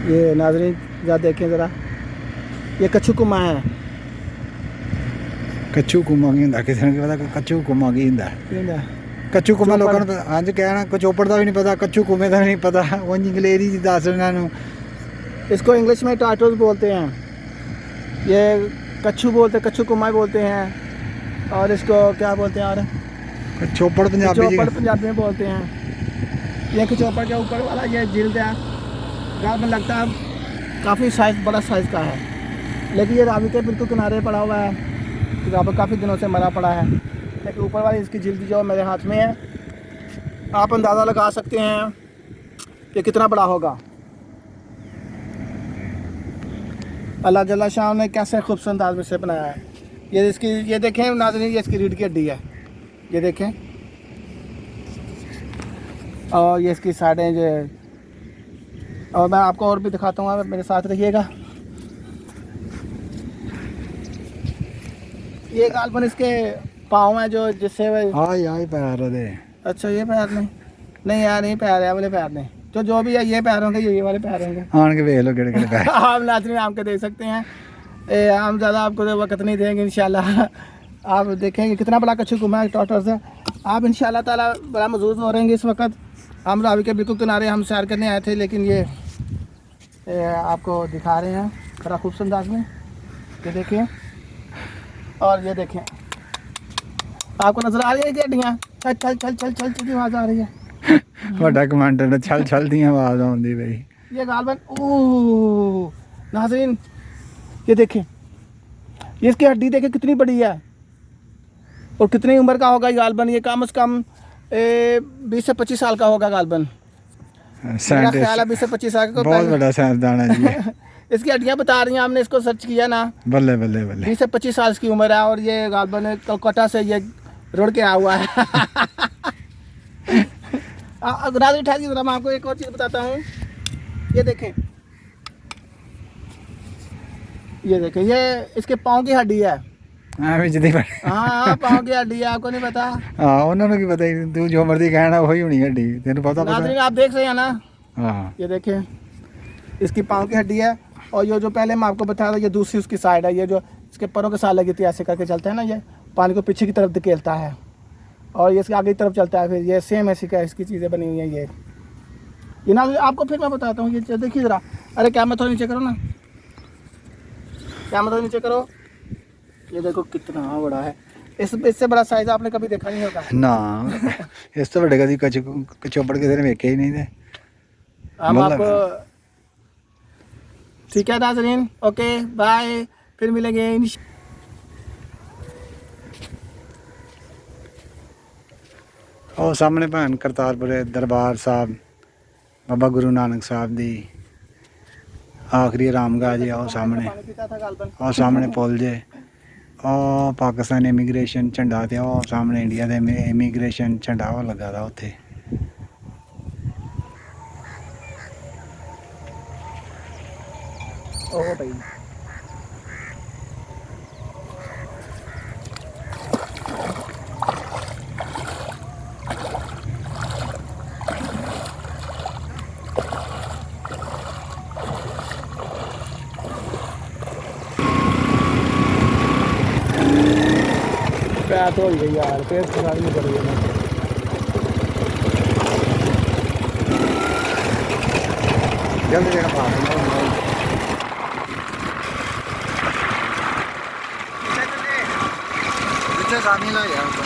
ये नाज़रीन ज़रा देखें ज़रा, ये कच्छू कुमा है। कच्छू कुमा की होंदा, किसी ने पता कच्छू कुमा की होंदा? कच्छू कुमा लोगों को अंज कहना कचोपड़ का भी नहीं पता, कच्छू कुमे का नहीं पता, वो अंग्रेजी च दस उन्होंने। इसको इंग्लिश में टाटोस बोलते हैं, ये कच्छू बोलते, कच्छू कुमा बोलते हैं, और इसको क्या बोलते हैं? और कचोपड़ पंजाबी में बोलते हैं। ये कचोपड़ के ऊपर वाला ये जिल्द है, गाल में लगता है काफ़ी साइज़, बड़ा साइज़ का है, लेकिन ये रावी के बिल्कुल किनारे पड़ा हुआ है, रावी काफ़ी दिनों से मरा पड़ा है। लेकिन ऊपर वाली इसकी जिल्द जो मेरे हाथ में है, आप अंदाज़ा लगा सकते हैं कि कितना बड़ा होगा। अल्लाह जल्ला शाह ने कैसे खूबसूरत अंदाज में से बनाया है। ये इसकी, ये देखें नाज़रीन, ये इसकी रीढ़ की हड्डी है, ये देखें, और ये इसकी साइडें जो, और मैं आपको और भी दिखाता हूँ, आप मेरे साथ रहिएगा। ये गालबन इसके पाँव हैं जो, जिससे पैर दे। अच्छा ये पैर नहीं यार, नहीं पैर है, वाले पैर नहीं, तो जो भी है ये पैर होंगे, ये वाले पैर होंगे। आन के देख लो केड़े पैर। आप नाज़रीन आम के देख सकते हैं। हम ज़्यादा आपको वक्त नहीं देंगे, इंशाल्लाह आप देखेंगे कितना बड़ा कच्छू कुमा है, टॉटर से। आप इंशाल्लाह ताला बड़ा महसूस हो रहेंगे। इस वक्त हम रावी के बिल्कुल किनारे हम सैर करने आए थे, लेकिन ये आपको दिखा रहे हैं बड़ा खूबसूरत अंदाज में। ये देखें, और ये देखें, आपको नजर आ रही है कि हड्डियाँ चल चल चल चल चल की आवाज़ आ रही है। बड़ा कमांडर ने छल छल दी आवाज़ आती भाई। ये गालबन, ओह नाज़रीन ये देखें, ये इसकी हड्डी देखें कितनी बड़ी है, और कितनी उम्र का होगा ये गालबन। ये कम से कम 20 से 25 साल का होगा गालबन, मेरा ख्याल है 20 से 25 साल का। बहुत बड़ा साइंसदान है जी। इसकी हड्डियाँ बता रही हैं, हमने इसको सर्च किया ना, बल्ले बल्ले बल्ले 20 से 25 साल की उम्र है, और ये गालबन कोलकाता से ये रुड़ के आया हुआ है। राजी ठहरिए जरा, मैं आपको एक और चीज़ बताता हूँ। ये देखें, ये इसके पाँव की हड्डी है। हाँ पाँव की हड्डी है, आपको नहीं पता? हाँ उन्होंने की पता ही, तू जो मर्जी कहना वही होनी हड्डी, तेन पता नाज़रीन आप देख रहे हैं ना। हाँ ये देखें, इसकी पाँव की हड्डी है, और ये जो पहले मैं आपको बताया था, ये दूसरी उसकी साइड है, ये जो इसके पैरों के साथ लगी थी, ऐसे करके चलता है ना, ये पानी को पीछे की तरफ धकेलता है, और ये इसके आगे की तरफ चलता है। फिर ये सेम ऐसी का इसकी चीज़ें बनी हुई हैं। ये ना आपको फिर मैं बताता हूँ। ये देखिए ज़रा, अरे कैमरा थोड़ा नीचे करो ना, कैमरा थोड़ा नीचे करो। ये देखो कितना बड़ा है, इससे बड़ा साइज़ आपने कभी देखा नहीं होगा ना। इस तो बड़े कभी कचोपड़ के वेखे ही नहीं थे हम आपको। ठीक है नाज़रीन, ओके बाय, फिर मिलेंगे। और सामने भैन करतारपुर दरबार साहब, बाबा गुरु नानक साहब दी आखिरी आरामगाह जी। और सामने, और सामने पुल जे, और पाकिस्तान इमीग्रेशन झंडा ते, और सामने इंडिया दे इमीग्रेशन झंडा वो लगा था उत्थे। ओह भाई पैर तो गई यार, पैर खराब नहीं कर रही है। जल्दी जगह पास जितने सानी ला यार।